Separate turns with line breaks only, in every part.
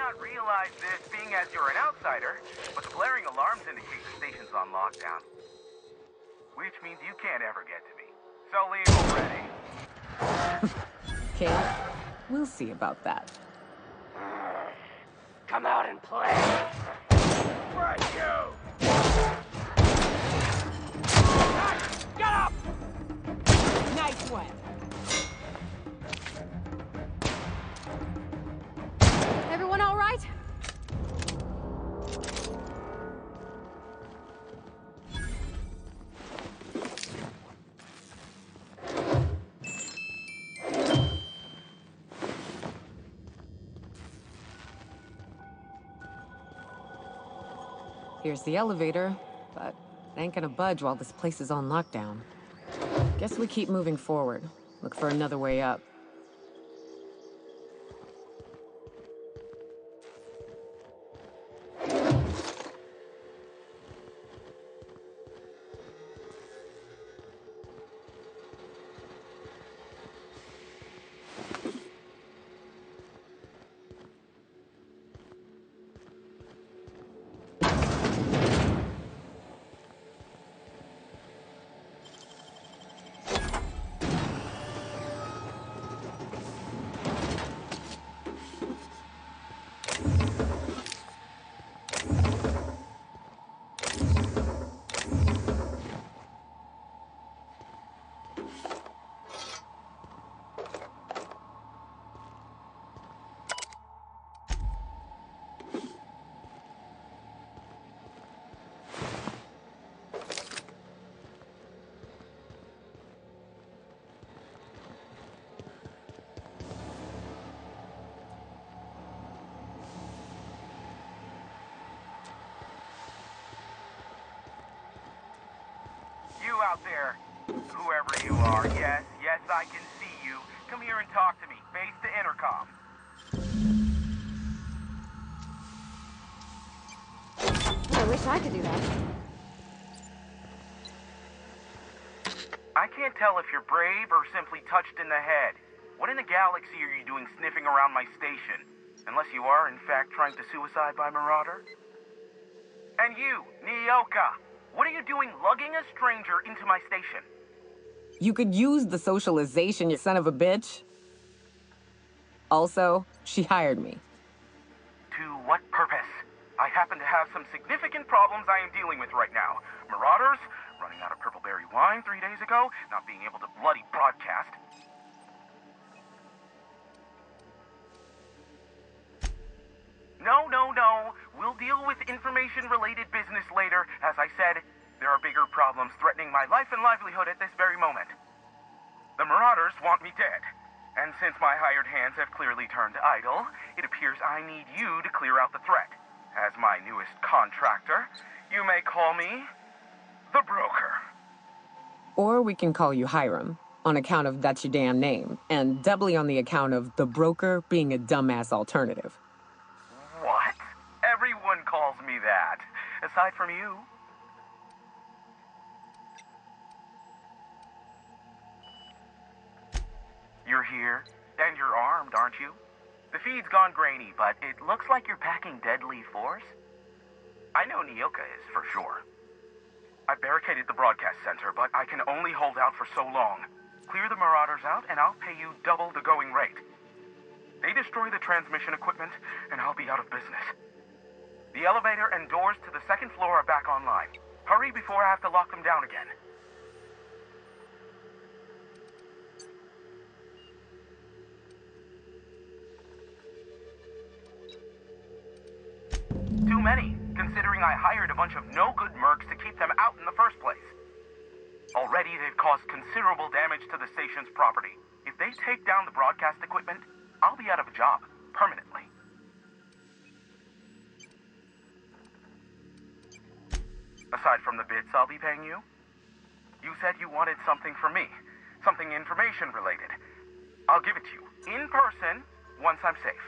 not realize this being as you're an outsider, but the blaring alarms indicate the station's on lockdown. Which means you can't ever get to me. So leave already.
Okay, we'll see about that.
Come out and play!
Right, you!
Get up!
Nice one!
Everyone all right?
Here's the elevator, but it ain't gonna budge while this place is on lockdown. Guess we keep moving forward. Look for another way up.
You out there, whoever you are, yes, I can see you. Come here and talk to me. Face the intercom.
I wish I could do that.
I can't tell if you're brave or simply touched in the head. What in the galaxy are you doing sniffing around my station? Unless you are, in fact, trying to suicide by Marauder? And you, Nyoka, what are you doing lugging a stranger into my station?
You could use the socialization, you son of a bitch. Also, she hired me.
To what purpose? I happen to have some significant problems I am dealing with right now. Marauders, running out of purple berry wine 3 days ago, not being able to bloody broadcast. No. We'll deal with information-related business later. As I said, there are bigger problems threatening my life and livelihood at this very moment. The Marauders want me dead. And since my hired hands have clearly turned idle, it appears I need you to clear out the threat. As my newest contractor, you may call me the Broker.
Or we can call you Hiram, on account of that's your damn name, and doubly on the account of the Broker being a dumbass alternative.
What? Everyone calls me that, aside from you. You're here, and you're armed, aren't you? The feed's gone grainy, but it looks like you're packing deadly force. I know Nyoka is, for sure. I barricaded the broadcast center, but I can only hold out for so long. Clear the Marauders out, and I'll pay you double the going rate. They destroy the transmission equipment, and I'll be out of business. The elevator and doors to the second floor are back online. Hurry before I have to lock them down again. Too many, considering I hired a bunch of no-good mercs to keep them out in the first place. Already, they've caused considerable damage to the station's property. If they take down the broadcast equipment, I'll be out of a job, permanently. Aside from the bits I'll be paying you, you said you wanted something from me, something information-related. I'll give it to you, in person, once I'm safe.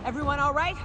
Everyone all right?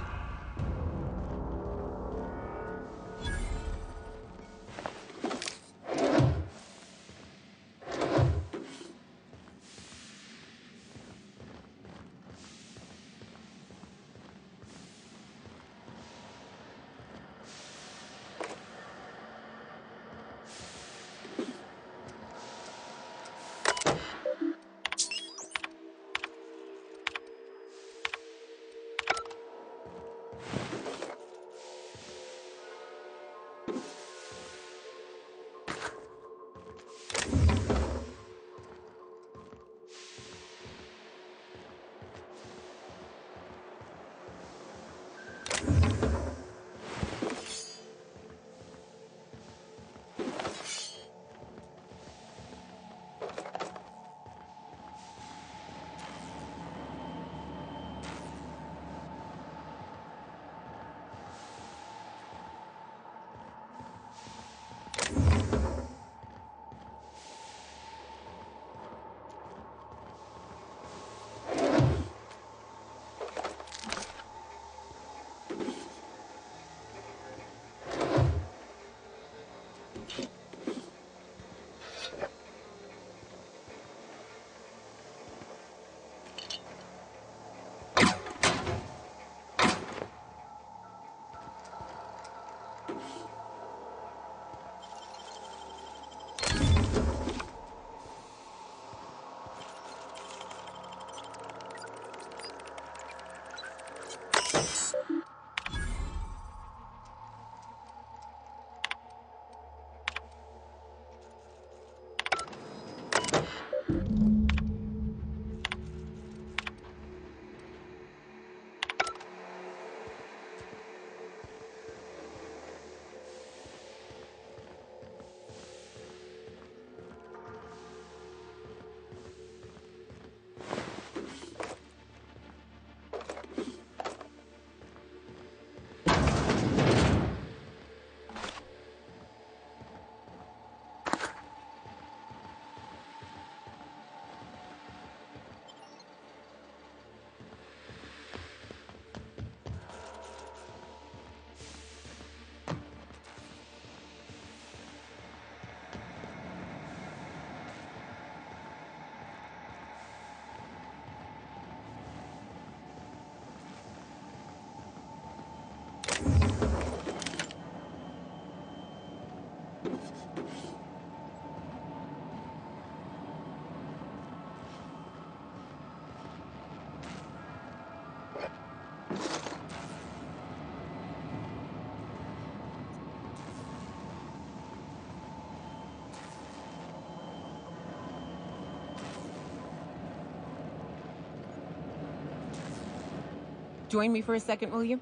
Join me for a second, will you?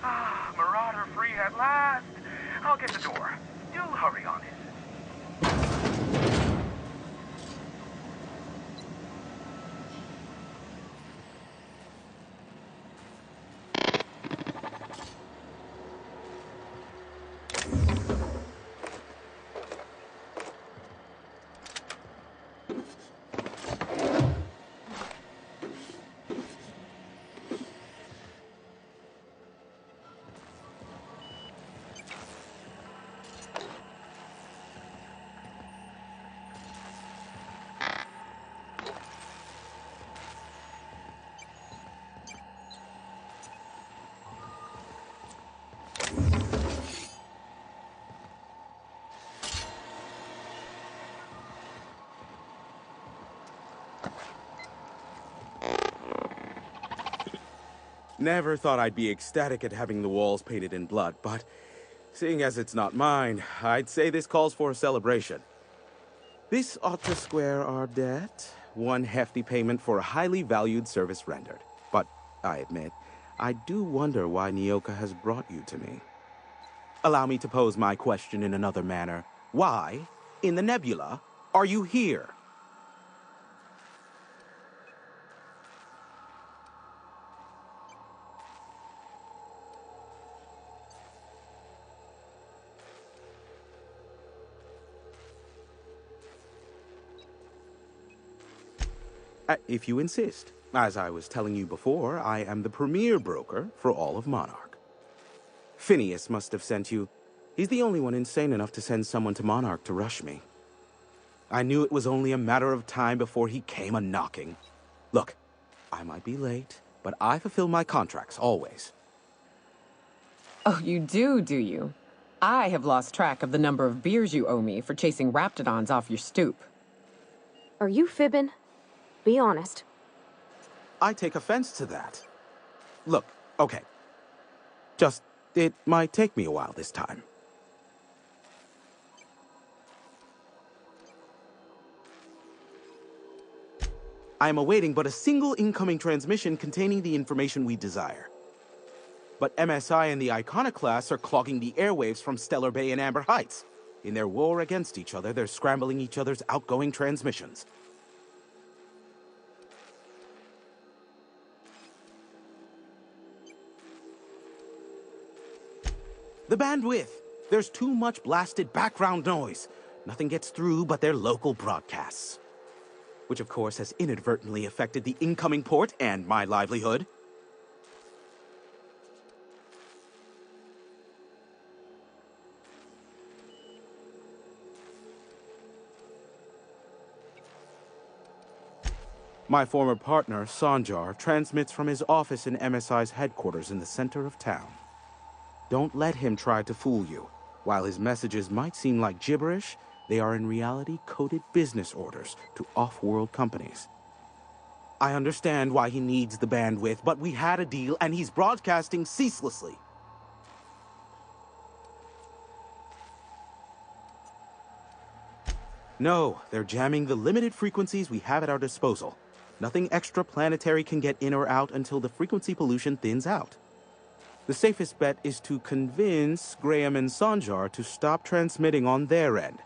Ah, Marauder free at last. I'll get the door. Do hurry on it.
Never thought I'd be ecstatic at having the walls painted in blood, but Seeing as it's not mine, I'd say this calls for a celebration. This ought to square our debt. One hefty payment for a highly valued service rendered. But, I admit, I do wonder why Nyoka has brought you to me. Allow me to pose my question in another manner. Why, in the nebula, are you here? If you insist. As I was telling you before, I am the premier broker for all of Monarch. Phineas must have sent you. He's the only one insane enough to send someone to Monarch to rush me. I knew it was only a matter of time before he came a-knocking. Look, I might be late, but I fulfill my contracts, always.
Oh, you do you? I have lost track of the number of beers you owe me for chasing raptidons off your stoop.
Are you fibbing? Be honest.
I take offense to that. Look, okay. It might take me a while this time. I am awaiting but a single incoming transmission containing the information we desire. But MSI and the Iconoclasts are clogging the airwaves from Stellar Bay and Amber Heights. In their war against each other, they're scrambling each other's outgoing transmissions. The bandwidth! There's too much blasted background noise. Nothing gets through but their local broadcasts. Which of course has inadvertently affected the incoming port and my livelihood. My former partner, Sanjar, transmits from his office in MSI's headquarters in the center of town. Don't let him try to fool you. While his messages might seem like gibberish, they are in reality coded business orders to off-world companies. I understand why he needs the bandwidth, but we had a deal and he's broadcasting ceaselessly. No, they're jamming the limited frequencies we have at our disposal. Nothing extraplanetary can get in or out until the frequency pollution thins out. The safest bet is to convince Graham and Sanjar to stop transmitting on their end.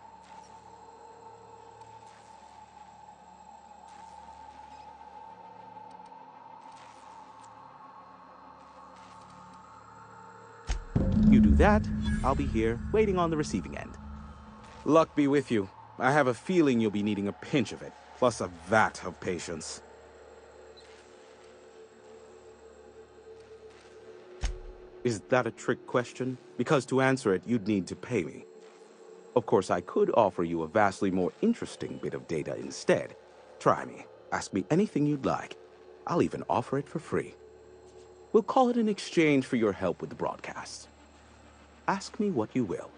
You do that, I'll be here, waiting on the receiving end. Luck be with you. I have a feeling you'll be needing a pinch of it, plus a vat of patience. Is that a trick question? Because to answer it, you'd need to pay me. Of course, I could offer you a vastly more interesting bit of data instead. Try me. Ask me anything you'd like. I'll even offer it for free. We'll call it an exchange for your help with the broadcasts. Ask me what you will.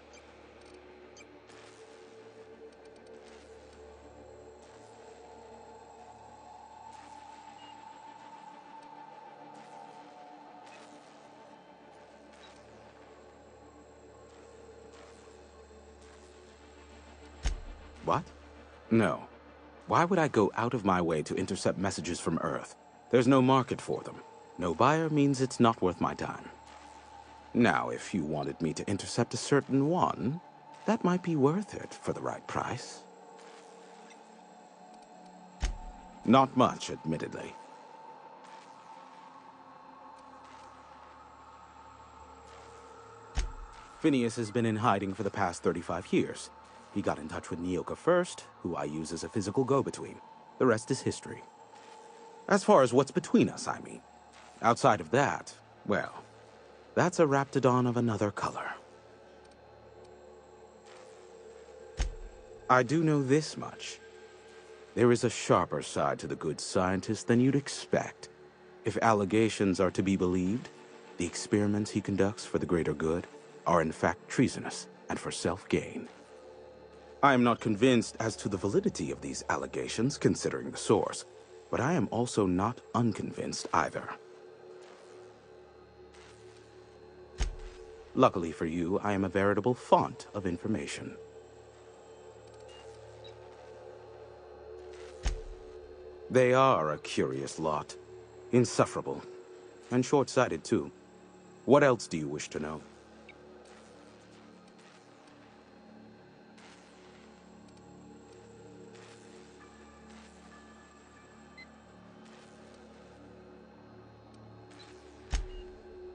What? No. Why would I go out of my way to intercept messages from Earth? There's no market for them. No buyer means it's not worth my time. Now, if you wanted me to intercept a certain one, that might be worth it for the right price. Not much, admittedly. Phineas has been in hiding for the past 35 years. He got in touch with Nyoka first, who I use as a physical go-between. The rest is history. As far as what's between us, I mean. Outside of that, well, that's a raptidon of another color. I do know this much. There is a sharper side to the good scientist than you'd expect. If allegations are to be believed, the experiments he conducts for the greater good are in fact treasonous and for self-gain. I am not convinced as to the validity of these allegations, considering the source, but I am also not unconvinced either. Luckily for you, I am a veritable font of information. They are a curious lot. Insufferable. And short-sighted, too. What else do you wish to know?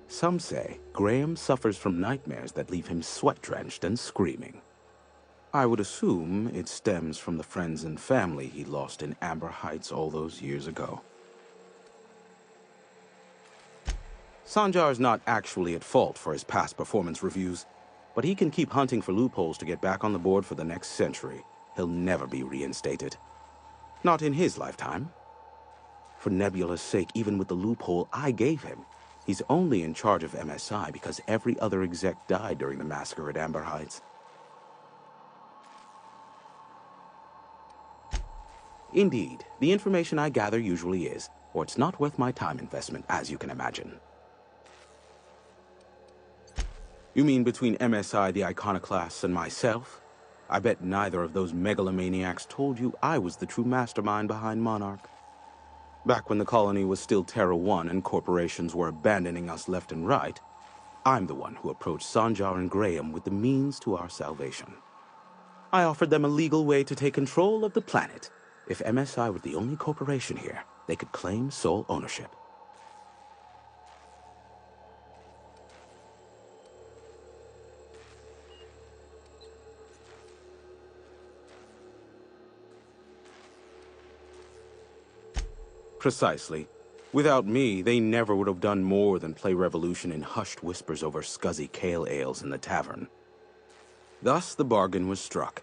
Some say Graham suffers from nightmares that leave him sweat-drenched and screaming. I would assume it stems from the friends and family he lost in Amber Heights all those years ago. Sanjar's not actually at fault for his past performance reviews, but he can keep hunting for loopholes to get back on the board for the next century. He'll never be reinstated. Not in his lifetime. For Nebula's sake, even with the loophole I gave him, he's only in charge of MSI because every other exec died during the massacre at Amber Heights. Indeed, the information I gather usually is, or it's not worth my time investment, as you can imagine. You mean between MSI, the Iconoclasts, and myself? I bet neither of those megalomaniacs told you I was the true mastermind behind Monarch. Back when the colony was still Terra 1 and corporations were abandoning us left and right, I'm the one who approached Sanjar and Graham with the means to our salvation. I offered them a legal way to take control of the planet. If MSI were the only corporation here, they could claim sole ownership. Precisely. Without me, they never would have done more than play Revolution in hushed whispers over scuzzy kale ales in the tavern. Thus, the bargain was struck.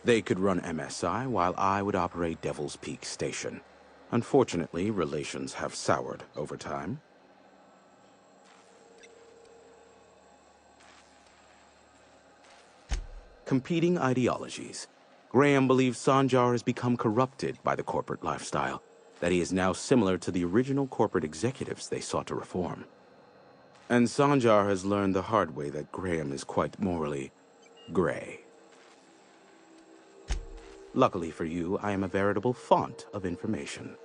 They could run MSI while I would operate Devil's Peak Station. Unfortunately, relations have soured over time. Competing ideologies. Graham believes Sanjar has become corrupted by the corporate lifestyle, that he is now similar to the original corporate executives they sought to reform. And Sanjar has learned the hard way that Graham is quite morally gray. Luckily for you, I am a veritable font of information.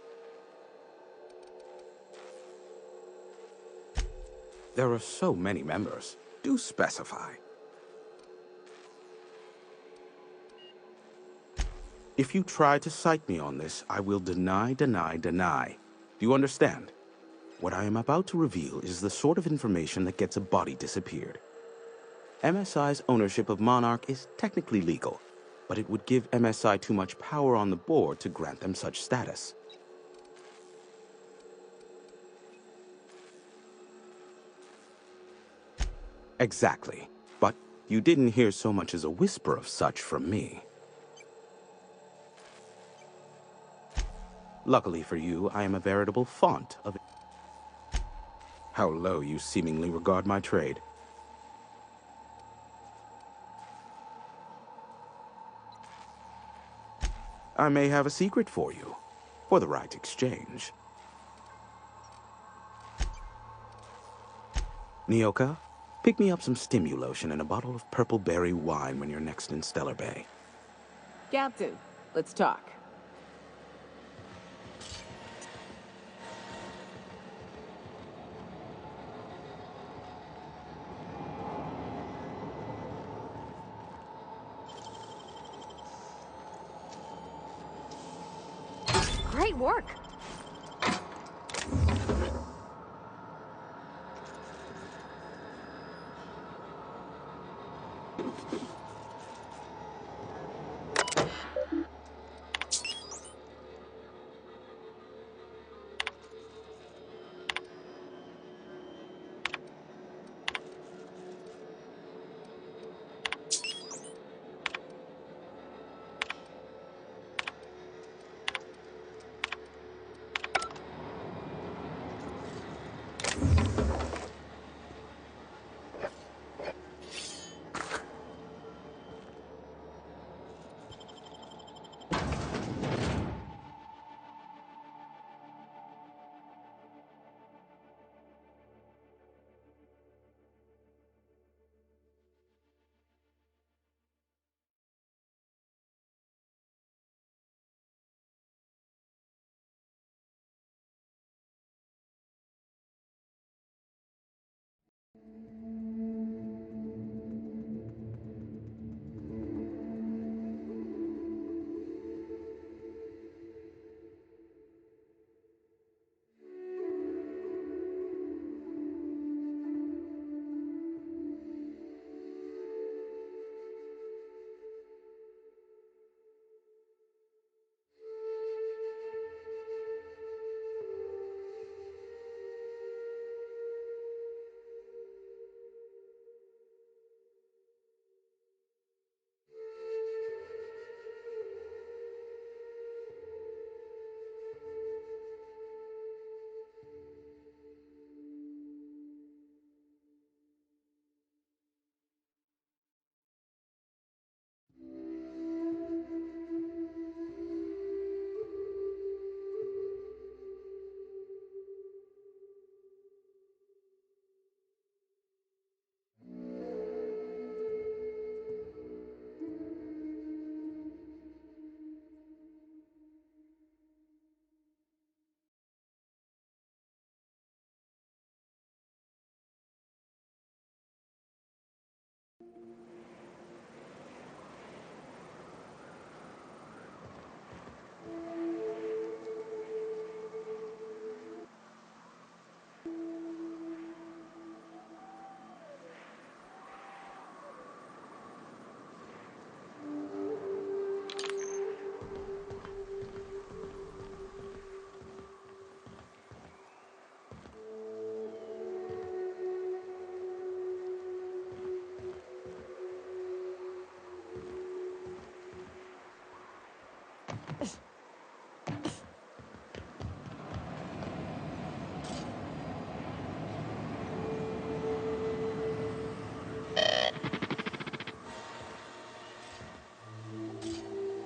There are so many members. Do specify. If you try to cite me on this, I will deny. Do you understand? What I am about to reveal is the sort of information that gets a body disappeared. MSI's ownership of Monarch is technically legal, but it would give MSI too much power on the board to grant them such status. Exactly. But you didn't hear so much as a whisper of such from me. Luckily for you, I am a veritable font of... How low you seemingly regard my trade. I may have a secret for you, for the right exchange. Nyoka, pick me up some Stimulotion and a bottle of purple berry wine when you're next in Stellar Bay.
Captain, let's talk.
Great work.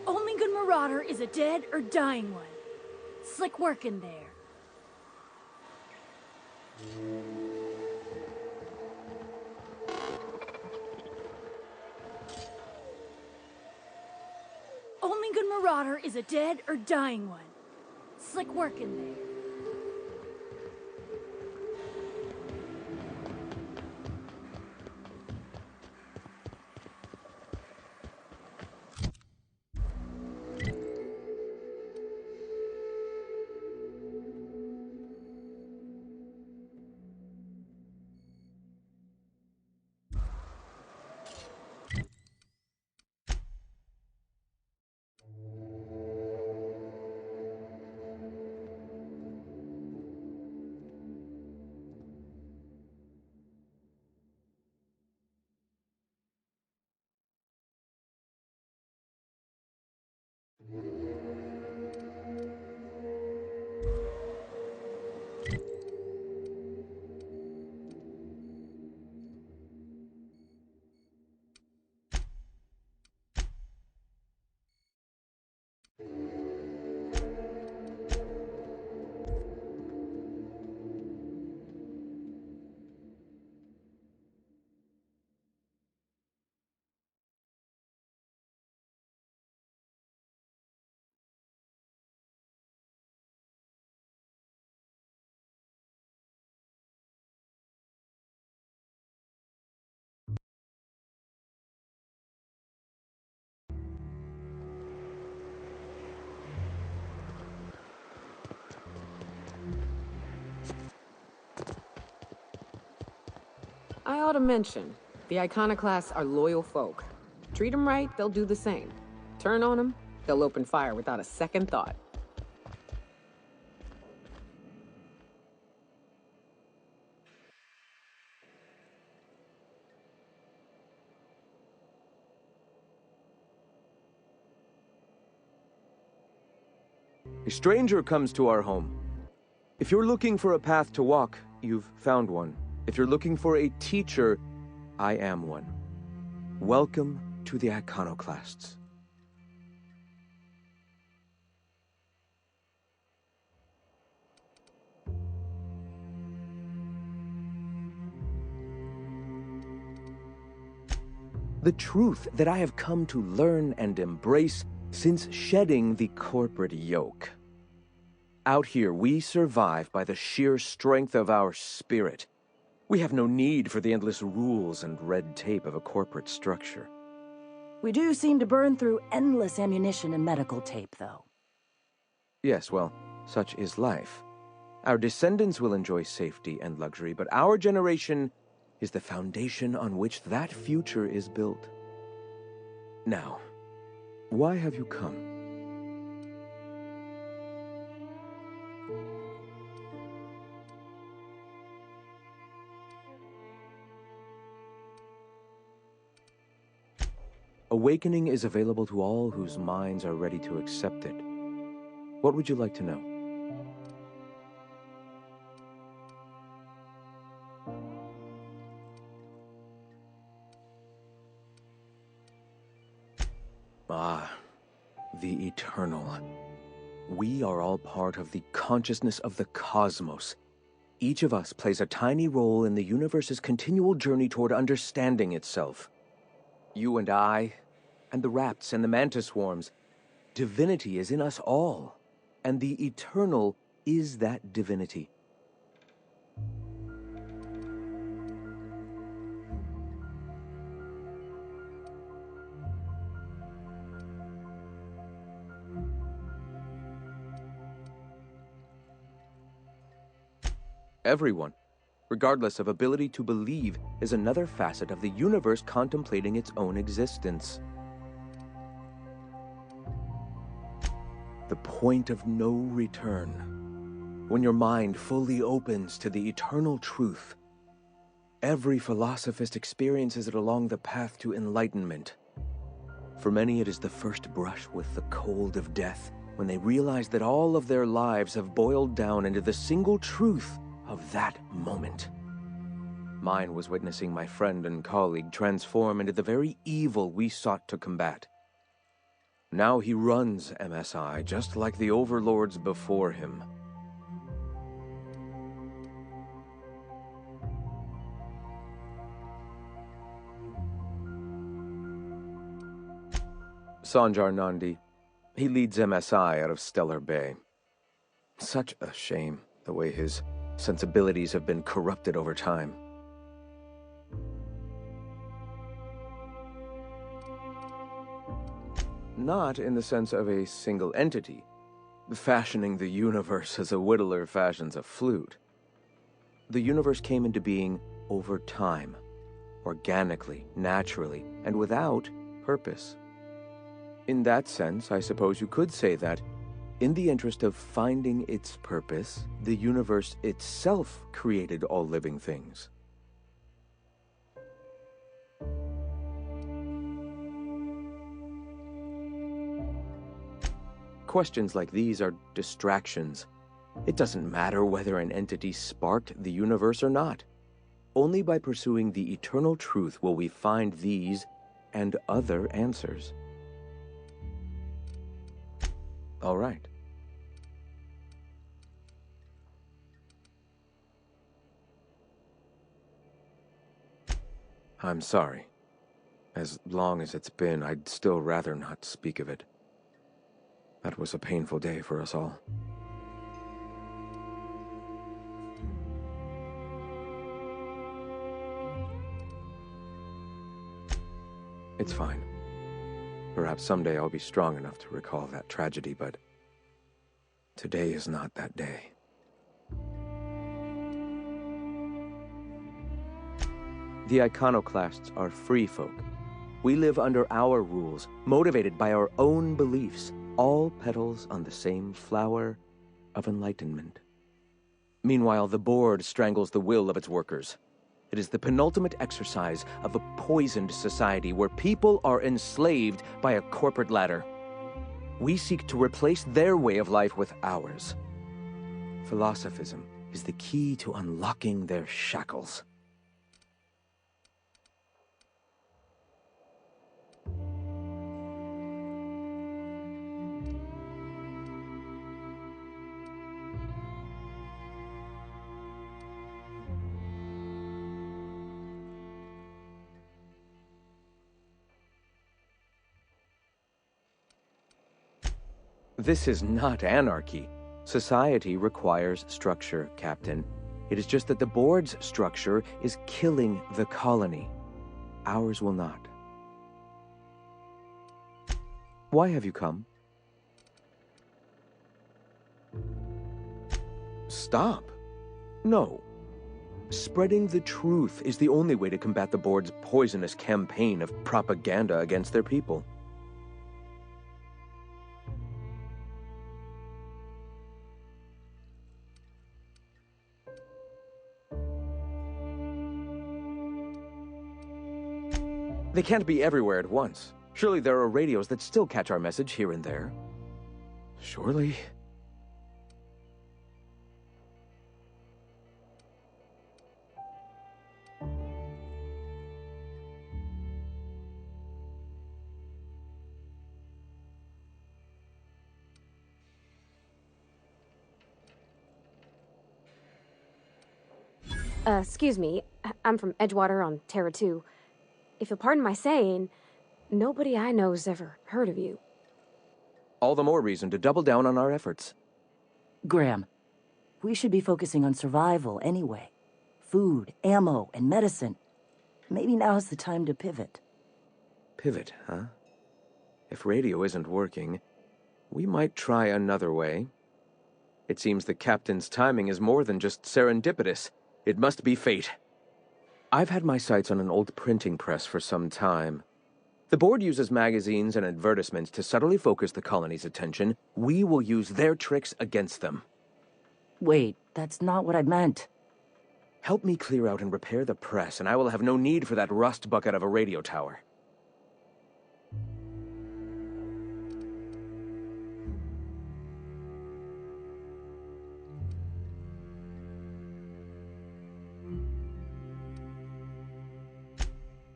Only good marauder is a dead or dying one. Slick work in there. Only good marauder is a dead or dying one. Slick work in there.
I ought to mention, the iconoclasts are loyal folk. Treat them right, they'll do the same. Turn on them, they'll open fire without a second thought.
A stranger comes to our home. If you're looking for a path to walk, you've found one. If you're looking for a teacher, I am one. Welcome to the Iconoclasts. The truth that I have come to learn and embrace since shedding the corporate yoke. Out here, we survive by the sheer strength of our spirit. We have no need for the endless rules and red tape of a corporate structure.
We do seem to burn through endless ammunition and medical tape, though.
Yes, well, such is life. Our descendants will enjoy safety and luxury, but our generation is the foundation on which that future is built. Now, why have you come? Awakening is available to all whose minds are ready to accept it. What would you like to know? Ah, the Eternal. We are all part of the consciousness of the cosmos. Each of us plays a tiny role in the universe's continual journey toward understanding itself. You and I, and the rats and the mantis swarms. Divinity is in us all, and the Eternal is that divinity. Everyone, regardless of ability to believe, is another facet of the universe contemplating its own existence. The point of no return. When your mind fully opens to the eternal truth, every philosophist experiences it along the path to enlightenment. For many, it is the first brush with the cold of death, when they realize that all of their lives have boiled down into the single truth of that moment. Mine was witnessing my friend and colleague transform into the very evil we sought to combat. Now he runs MSI just like the overlords before him. Sanjar Nandi. He leads MSI out of Stellar Bay. Such a shame, the way his sensibilities have been corrupted over time. Not in the sense of a single entity, fashioning the universe as a whittler fashions a flute. The universe came into being over time, organically, naturally, and without purpose. In that sense, I suppose you could say that, in the interest of finding its purpose, the universe itself created all living things. Questions like these are distractions. It doesn't matter whether an entity sparked the universe or not. Only by pursuing the eternal truth will we find these and other answers. All right. I'm sorry. As long as it's been, I'd still rather not speak of it. That was a painful day for us all. It's fine. Perhaps someday I'll be strong enough to recall that tragedy, but today is not that day. The iconoclasts are free folk. We live under our rules, motivated by our own beliefs, all petals on the same flower of enlightenment. Meanwhile, the board strangles the will of its workers. It is the penultimate exercise of a poisoned society where people are enslaved by a corporate ladder. We seek to replace their way of life with ours. Philosophism is the key to unlocking their shackles. This is not anarchy. Society requires structure, Captain. It is just that the board's structure is killing the colony. Ours will not. Why have you come? Stop. No. Spreading the truth is the only way to combat the board's poisonous campaign of propaganda against their people. They can't be everywhere at once. Surely there are radios that still catch our message here and there. Surely.
Excuse me. I'm from Edgewater on Terra 2. If you'll pardon my saying, nobody I know's ever heard of you.
All the more reason to double down on our efforts.
Graham, we should be focusing on survival anyway. Food, ammo, and medicine. Maybe now's the time to pivot.
Pivot, huh? If radio isn't working, we might try another way. It seems the captain's timing is more than just serendipitous. It must be fate. I've had my sights on an old printing press for some time. The board uses magazines and advertisements to subtly focus the colony's attention. We will use their tricks against them.
Wait, that's not what I meant.
Help me clear out and repair the press, and I will have no need for that rust bucket of a radio tower.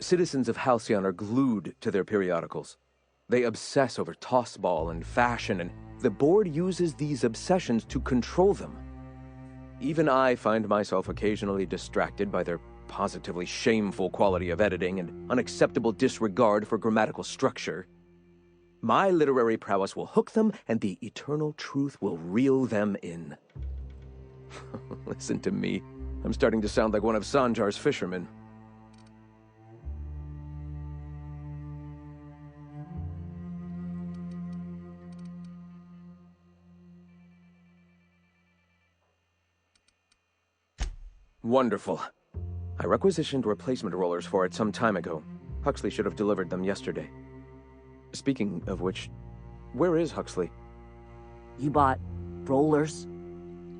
Citizens of Halcyon are glued to their periodicals. They obsess over tossball and fashion, and the board uses these obsessions to control them. Even I find myself occasionally distracted by their positively shameful quality of editing and unacceptable disregard for grammatical structure. My literary prowess will hook them, and the eternal truth will reel them in. Listen to me. I'm starting to sound like one of Sanjar's fishermen. Wonderful. I requisitioned replacement rollers for it some time ago. Huxley should have delivered them yesterday. Speaking of which, where is Huxley?
You bought rollers?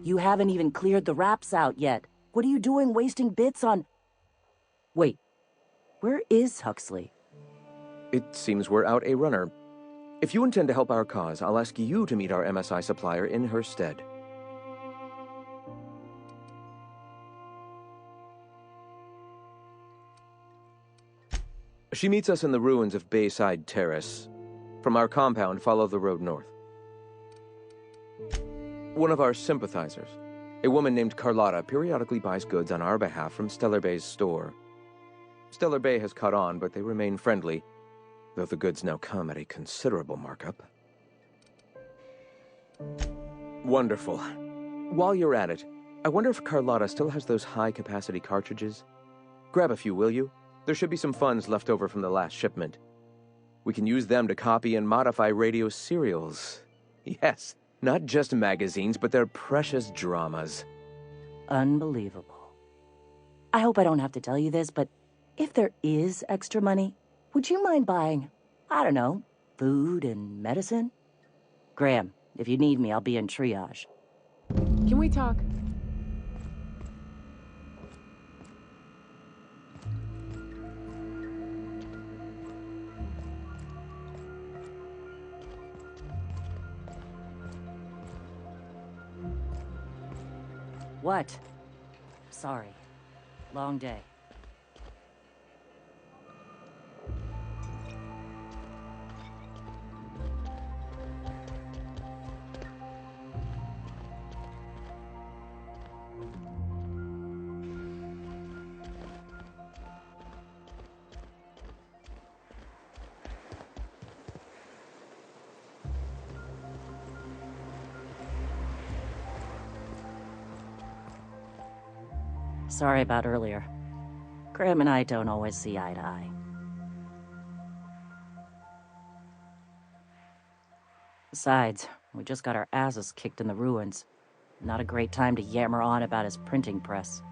You haven't even cleared the wraps out yet. What are you doing wasting bits on... Wait, where is Huxley?
It seems we're out a runner. If you intend to help our cause, I'll ask you to meet our MSI supplier in her stead. She meets us in the ruins of Bayside Terrace. From our compound, follow the road north. One of our sympathizers, a woman named Carlotta, periodically buys goods on our behalf from Stellar Bay's store. Stellar Bay has caught on, but they remain friendly, though the goods now come at a considerable markup. Wonderful. While you're at it, I wonder if Carlotta still has those high-capacity cartridges? Grab a few, will you? There should be some funds left over from the last shipment. We can use them to copy and modify radio serials. Yes, not just magazines, but their precious dramas.
Unbelievable. I hope I don't have to tell you this, but if there is extra money, would you mind buying, I don't know, food and medicine? Graham, if you need me, I'll be in triage.
Can we talk?
What? Sorry. Long day. Sorry about earlier. Graham and I don't always see eye to eye. Besides, we just got our asses kicked in the ruins. Not a great time to yammer on about his printing press.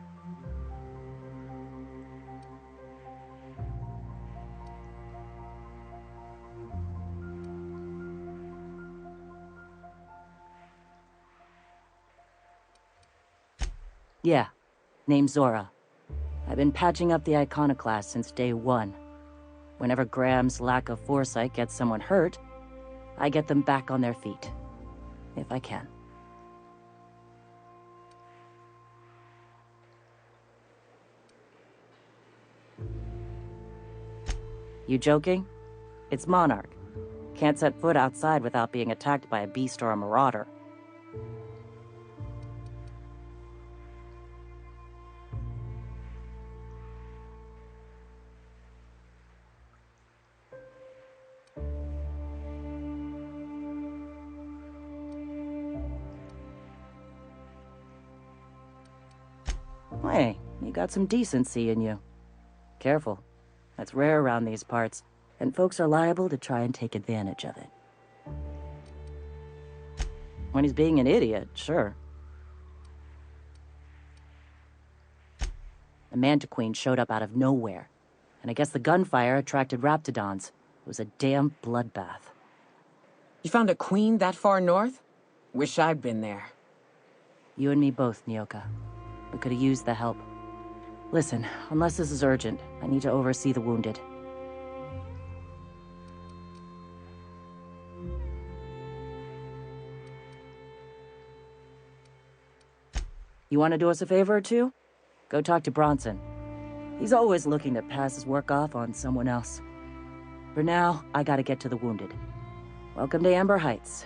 Yeah. Name's Zora. I've been patching up the iconoclast since day one. Whenever Graham's lack of foresight gets someone hurt, I get them back on their feet. If I can. You joking? It's Monarch. Can't set foot outside without being attacked by a beast or a marauder. Hey, you got some decency in you. Careful. That's rare around these parts, and folks are liable to try and take advantage of it. When he's being an idiot, sure. The Mantiqueen showed up out of nowhere, and I guess the gunfire attracted Raptidons. It was a damn bloodbath.
You found a queen that far north? Wish I'd been there.
You and me both, Nyoka. We could have used the help. Listen, unless this is urgent, I need to oversee the wounded. You want to do us a favor or two? Go talk to Bronson. He's always looking to pass his work off on someone else. For now, I gotta get to the wounded. Welcome to Amber Heights.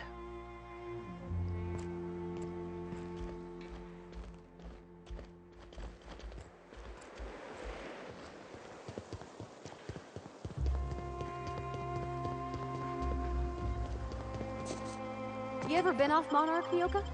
You ever been off Monarch, Mioka?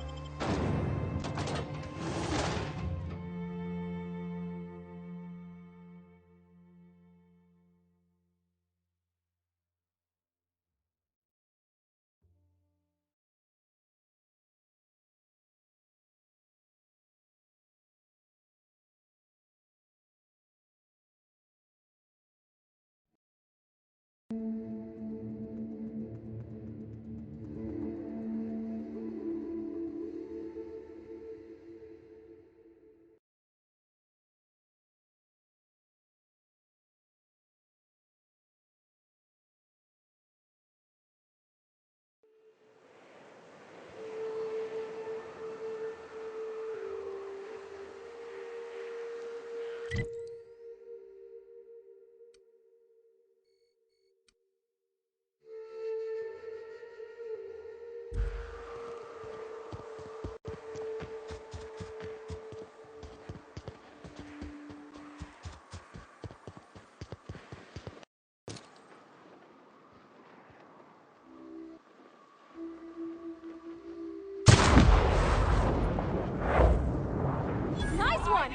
Nice one!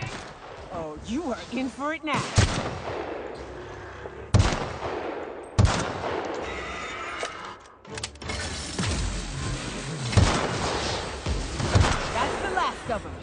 Oh, you are in for it now. That's the last of them.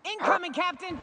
Incoming, Captain!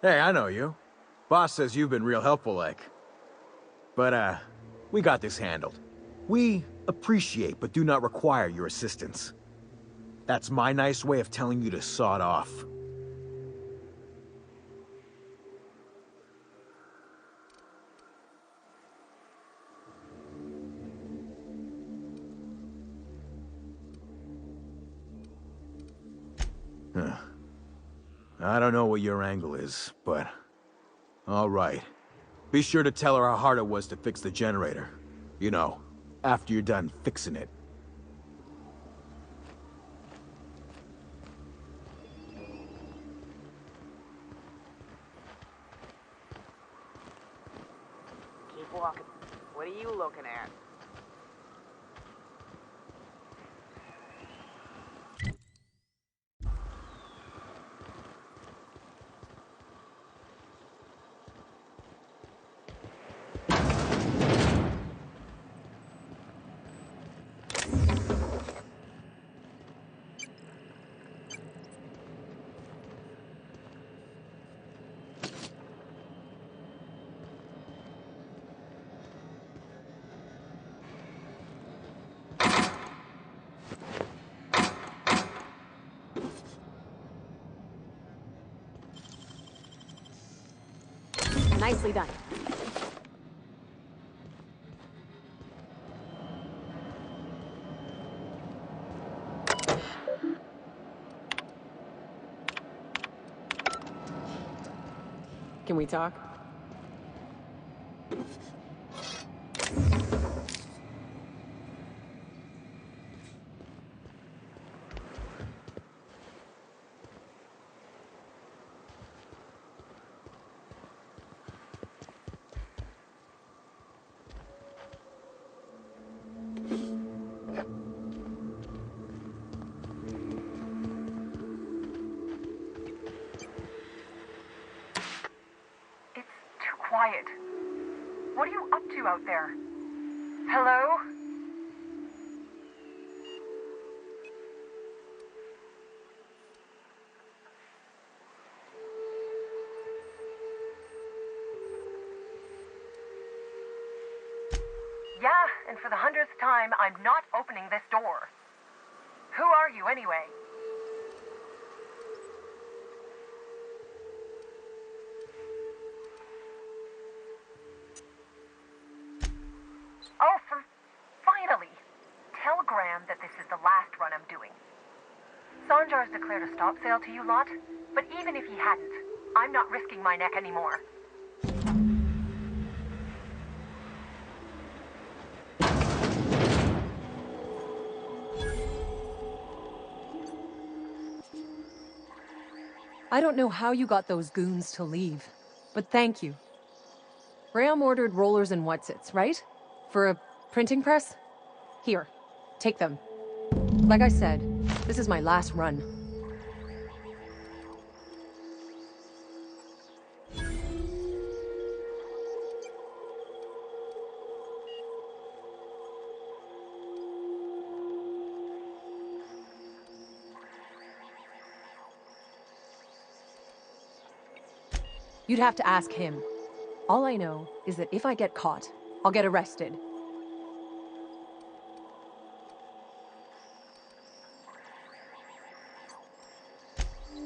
Hey, I know you. Boss says you've been real helpful, like. But, we got this handled. We appreciate but do not require your assistance. That's my nice way of telling you to sod off. Huh. I don't know what your angle is, but... Alright. Be sure to tell her how hard it was to fix the generator. You know, after you're done fixing it.
Keep walking. What are you looking at?
Nicely done.
Can we talk?
It's too quiet. What are you up to out there? Hello? Yeah, and for the 100th time, I'm not opening this door. Who are you, anyway? Oh, finally! Tell Graham that this is the last run I'm doing. Sanjar's declared a stop sale to you lot, but even if he hadn't, I'm not risking my neck anymore.
I don't know how you got those goons to leave, but thank you. Graham ordered rollers and whatsits, right? For a printing press? Here, take them. Like I said, this is my last run. You'd have to ask him. All I know is that if I get caught, I'll get arrested.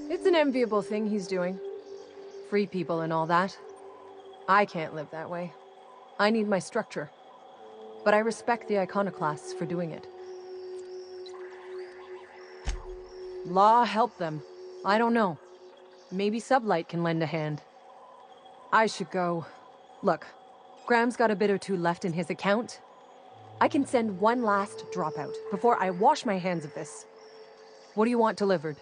It's an enviable thing he's doing. Free people and all that. I can't live that way. I need my structure. But I respect the iconoclasts for doing it. Law help them. I don't know. Maybe Sublight can lend a hand. I should go. Look, Graham's got a bit or two left in his account. I can send one last dropout before I wash my hands of this. What do you want delivered?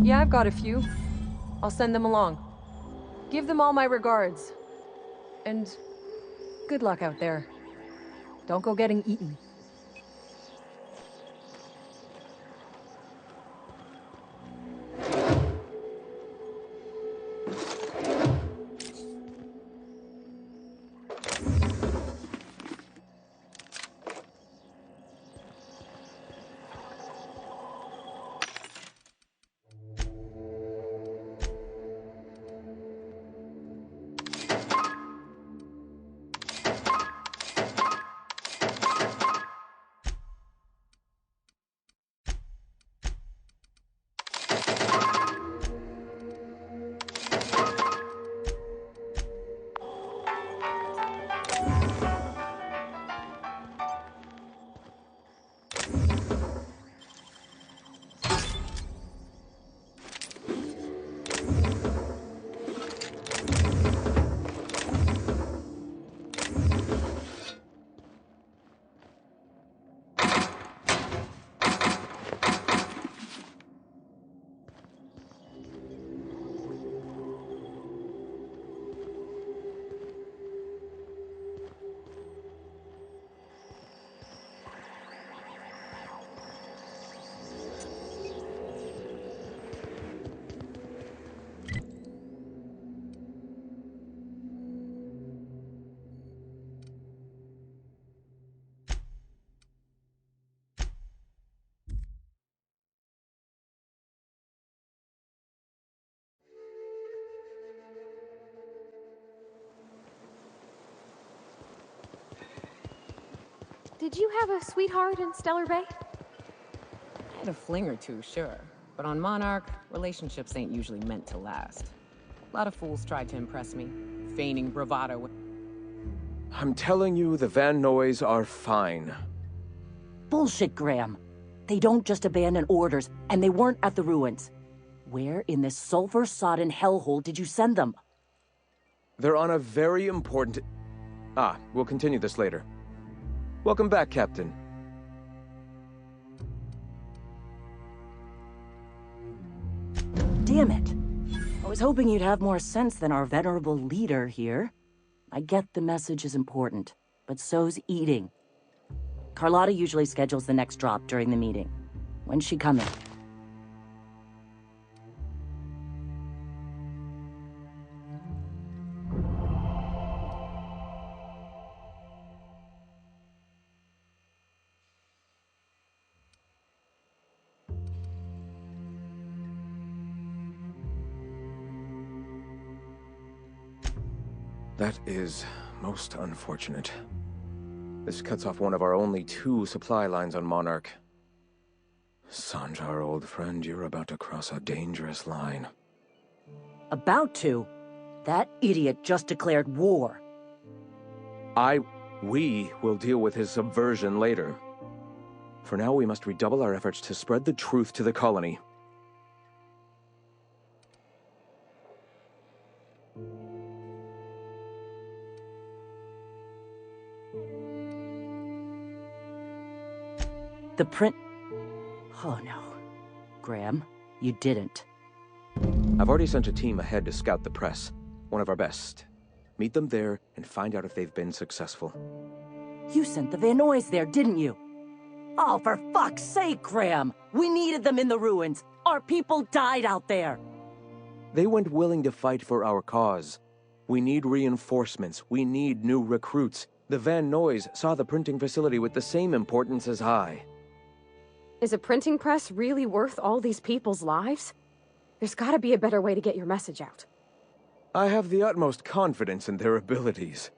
Yeah, I've got a few. I'll send them along. Give them all my regards. And good luck out there. Don't go getting eaten.
Did you have a sweetheart in Stellar Bay?
I had a fling or two, sure. But on Monarch, relationships ain't usually meant to last. A lot of fools tried to impress me, feigning bravado.
I'm telling you, the Van Noys are fine.
Bullshit, Graham. They don't just abandon orders, and they weren't at the ruins. Where in this sulfur-sodden hellhole did you send them?
They're on a very important... we'll continue this later. Welcome back, Captain.
Damn it. I was hoping you'd have more sense than our venerable leader here. I get the message is important, but so's eating. Carlotta usually schedules the next drop during the meeting. When's she coming?
That is most unfortunate. This cuts off one of our only 2 supply lines on Monarch. Sanjar, old friend, you're about to cross a dangerous line.
About to? That idiot just declared war.
We will deal with his subversion later. For now, we must redouble our efforts to spread the truth to the colony.
The print... Oh no. Graham, you didn't.
I've already sent a team ahead to scout the press. One of our best. Meet them there and find out if they've been successful.
You sent the Van Noys there, didn't you? Oh, for fuck's sake, Graham! We needed them in the ruins! Our people died out there!
They went willing to fight for our cause. We need reinforcements. We need new recruits. The Van Noys saw the printing facility with the same importance as I.
Is a printing press really worth all these people's lives? There's gotta be a better way to get your message out.
I have the utmost confidence in their abilities.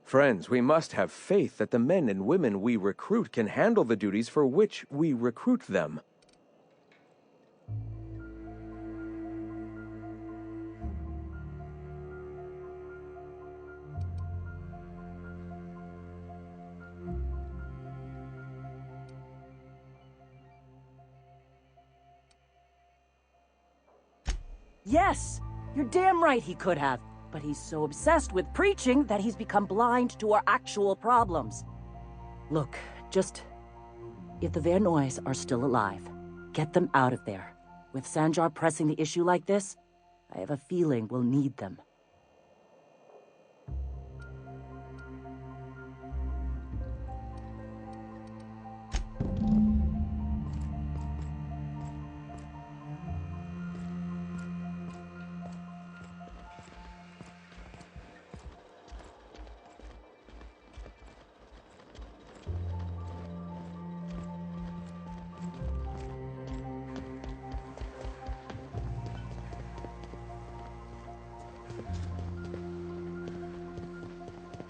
Friends, we must have faith that the men and women we recruit can handle the duties for which we recruit them.
Yes! You're damn right he could have. But he's so obsessed with preaching that he's become blind to our actual problems. Look, if the Van Noys are still alive, get them out of there. With Sanjar pressing the issue like this, I have a feeling we'll need them.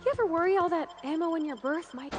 You ever worry all that ammo in your berth might...